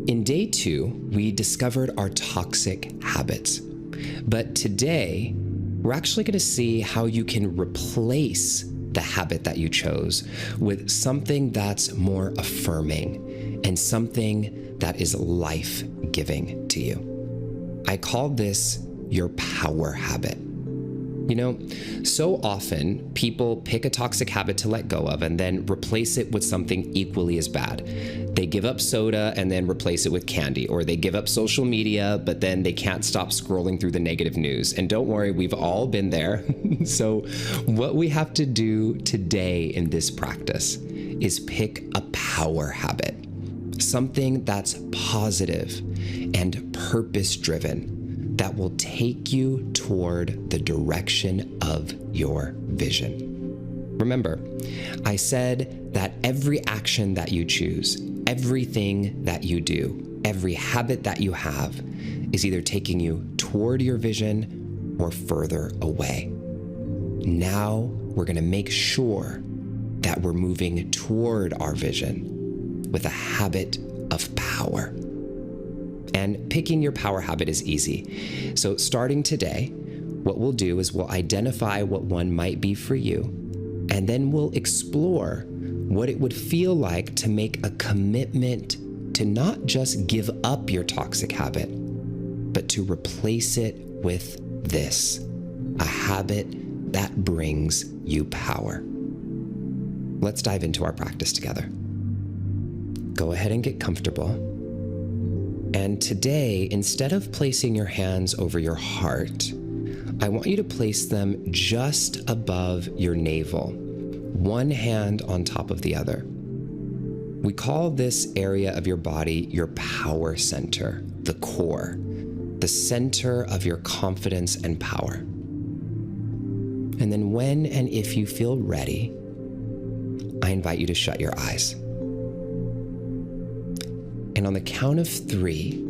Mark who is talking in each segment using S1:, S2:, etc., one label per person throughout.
S1: In day 2, we discovered our toxic habits. But today, we're actually going to see how you can replace the habit that you chose with something that's more affirming and something that is life-giving to you. I call this your power habit. You know, so often people pick a toxic habit to let go of and then replace it with something equally as bad. They give up soda and then replace it with candy, or they give up social media, but then they can't stop scrolling through the negative news. And don't worry, we've all been there. So what we have to do today in this practice is pick a power habit, something that's positive and purpose-driven, that will take you toward the direction of your vision. Remember, I said that every action that you choose, everything that you do, every habit that you have is either taking you toward your vision or further away. Now we're going to make sure that we're moving toward our vision with a habit of power. And picking your power habit is easy. So starting today, what we'll do is we'll identify what one might be for you, and then we'll explore what it would feel like to make a commitment to not just give up your toxic habit, but to replace it with this, a habit that brings you power. Let's dive into our practice together. Go ahead and get comfortable. And today, instead of placing your hands over your heart, I want you to place them just above your navel, one hand on top of the other. We call this area of your body your power center, the core, the center of your confidence and power. And then when and if you feel ready, I invite you to shut your eyes. And on the count of 3,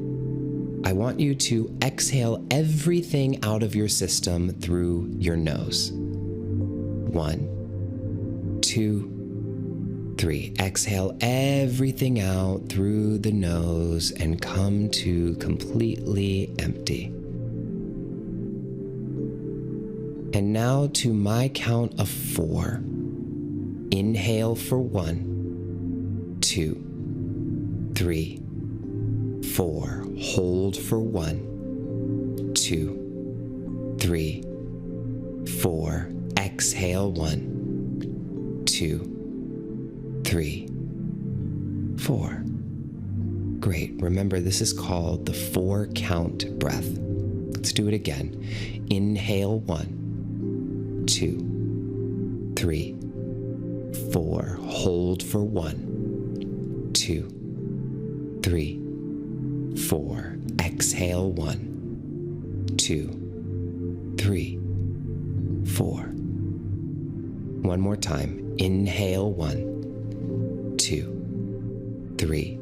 S1: I want you to exhale everything out of your system through your nose. 1, 2, 3. Exhale everything out through the nose and come to completely empty. And now to my count of 4. Inhale for 1, 2, 3, 4. Hold for 1, 2, 3, 4. Exhale 1, 2, 3, 4. Great. Remember, this is called the 4-count breath. Let's do it again. Inhale 1, 2, 3, 4. Hold for 1, 2, 3, 4. Exhale 1, 2, 3, 4. One more time. Inhale 1, 2, 3,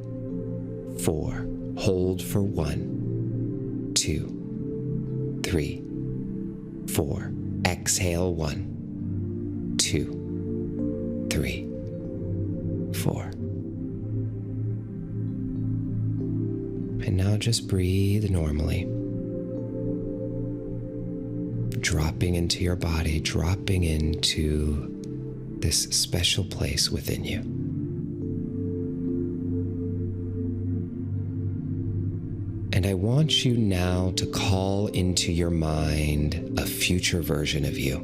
S1: 4. Hold for 1, 2, 3, 4. Exhale 1, 2, 3, 4. And now just breathe normally. Dropping into your body, dropping into this special place within you. And I want you now to call into your mind a future version of you.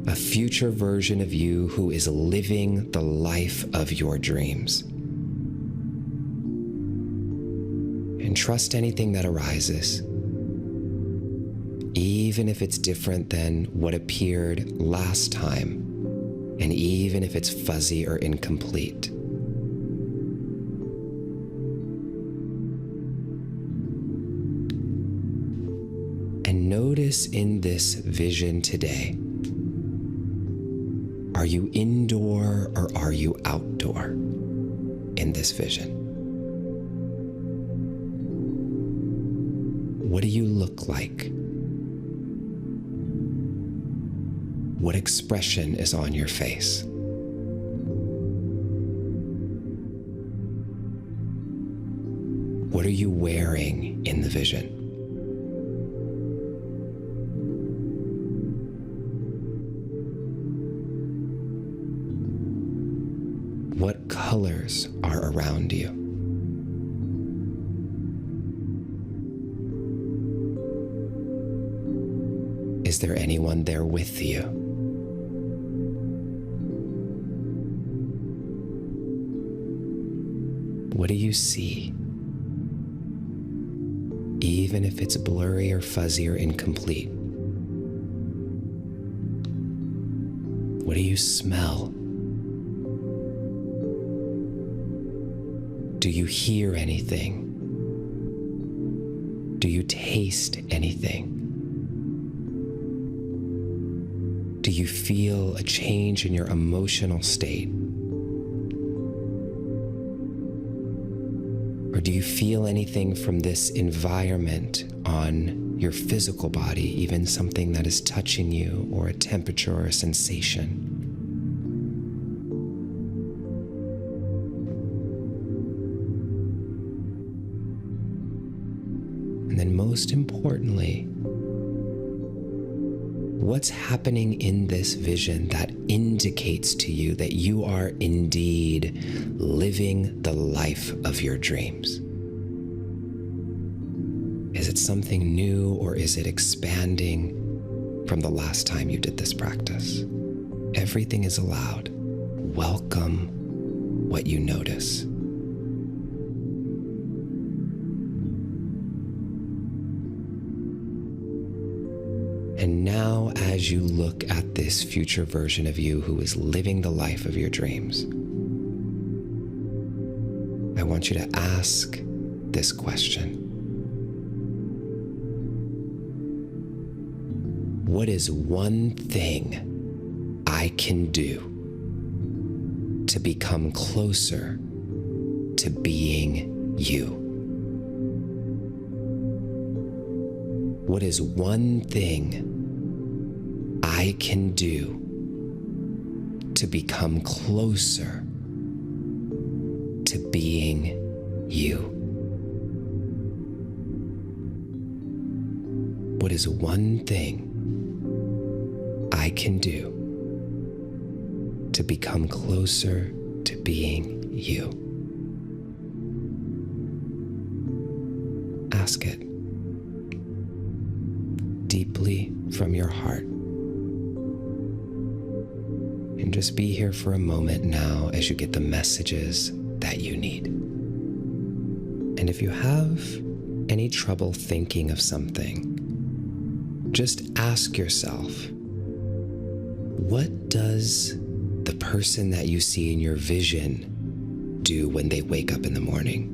S1: A future version of you who is living the life of your dreams. And trust anything that arises, even if it's different than what appeared last time, and even if it's fuzzy or incomplete. And notice in this vision today, are you indoor or are you outdoor in this vision? What do you look like? What expression is on your face? you wearing in the vision? What colors are around you? Is there anyone there with you? What do you see? Even if it's blurry or fuzzy or incomplete. What do you smell? Do you hear anything? Do you taste anything? Do you feel a change in your emotional state? Or do you feel anything from this environment on your physical body, even something that is touching you, or a temperature or a sensation? And then most importantly, what's happening in this vision that indicates to you that you are indeed living the life of your dreams? Is it something new, or is it expanding from the last time you did this practice? Everything is allowed. Welcome what you notice. And now, as you look at this future version of you who is living the life of your dreams, I want you to ask this question. What is one thing I can do to become closer to being you? What is one thing I can do to become closer to being you? What is one thing I can do to become closer to being you? Ask it deeply from your heart. And just be here for a moment now as you get the messages that you need. And if you have any trouble thinking of something, just ask yourself, what does the person that you see in your vision do when they wake up in the morning?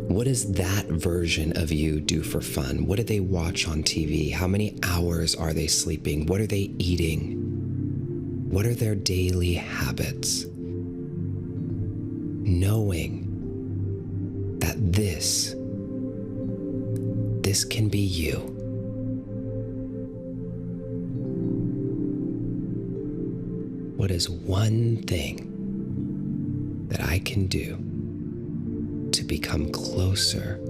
S1: What does that version of you do for fun? What do they watch on TV? How many hours are they sleeping? What are they eating? What are their daily habits? Knowing that this can be you. What is one thing that I can do to become closer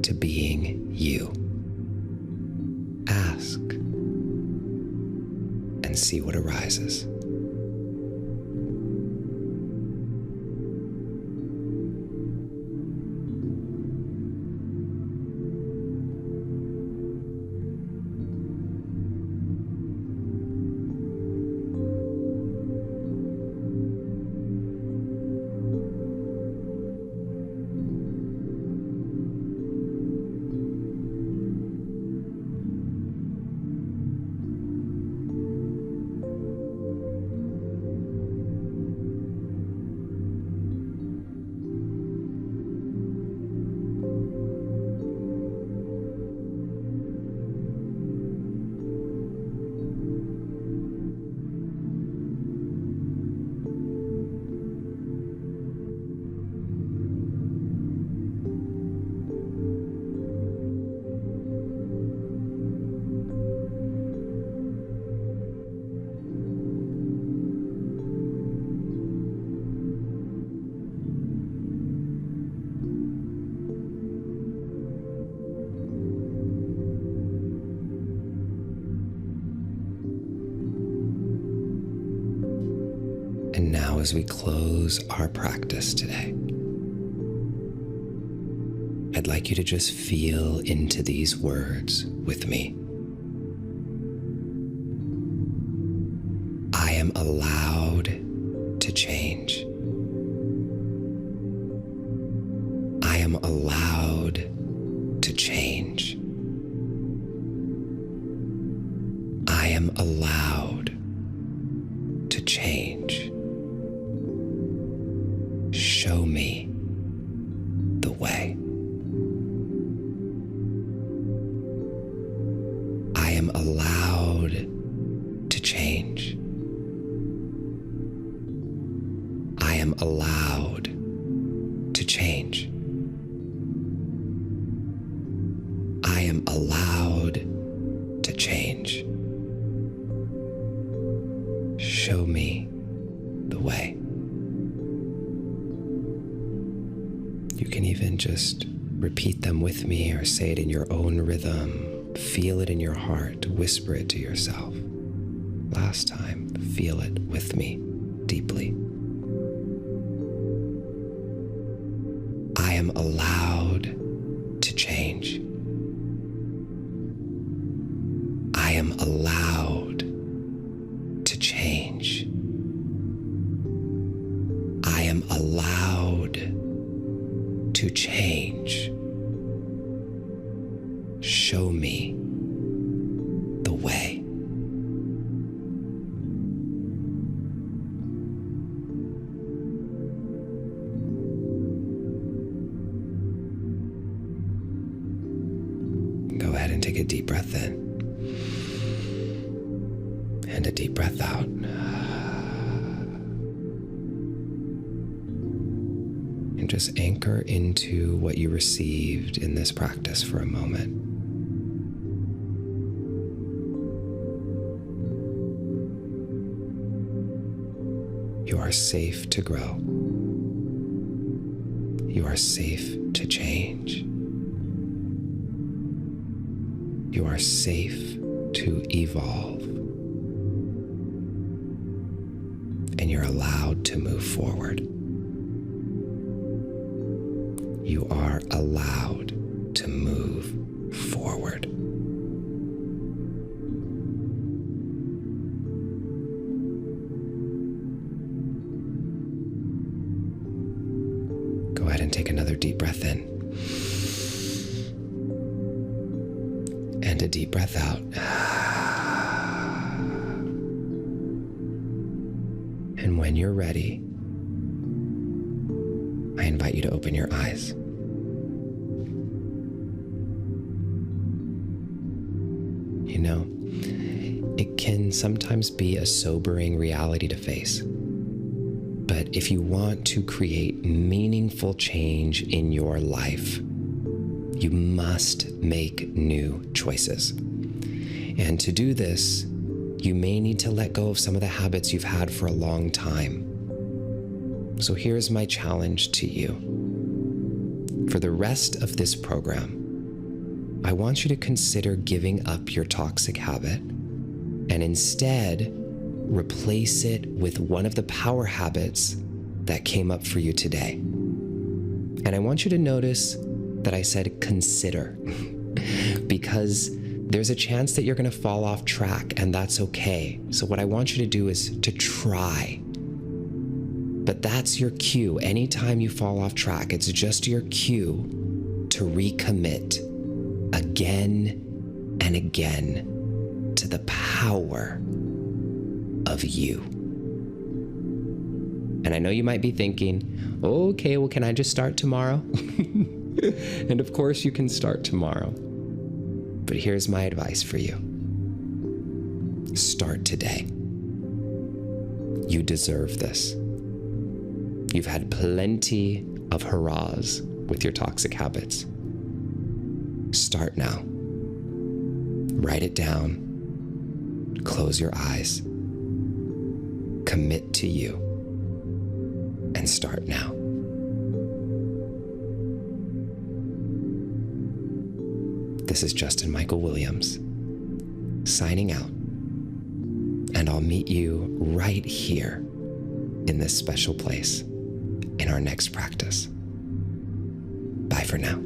S1: to being you? Ask and see what arises. And now, as we close our practice today, I'd like you to just feel into these words with me. I am allowed to change. I am allowed to change. I am allowed to change. Show me the way. I am allowed to change. I am allowed to change. I am allowed to change. Show me the way. You can even just repeat them with me or say it in your own rhythm. Feel it in your heart. Whisper it to yourself. Last time, feel it with me deeply. I am allowed to change. I am allowed to change. I am allowed to change. Show me the way. Go ahead and take a deep breath in and a deep breath out. And just anchor into what you received in this practice for a moment. You are safe to grow. You are safe to change. You are safe to evolve. And you're allowed to move forward. You are allowed to move forward. Go ahead and take another deep breath in. And a deep breath out. And when you're ready, I invite you to open your eyes. You know, it can sometimes be a sobering reality to face. But if you want to create meaningful change in your life, you must make new choices. And to do this, you may need to let go of some of the habits you've had for a long time. So here's my challenge to you. For the rest of this program, I want you to consider giving up your toxic habit and instead replace it with one of the power habits that came up for you today. And I want you to notice that I said consider, because there's a chance that you're going to fall off track, and that's okay. So what I want you to do is to try. But that's your cue. Anytime you fall off track, it's just your cue to recommit again and again to the power of you. And I know you might be thinking, okay, well, can I just start tomorrow? And of course you can start tomorrow. But here's my advice for you. Start today. You deserve this. You've had plenty of hurrahs with your toxic habits. Start now. Write it down. Close your eyes. Commit to you. And start now. This is Justin Micheal Williams, signing out. And I'll meet you right here in this special place in our next practice. Bye for now.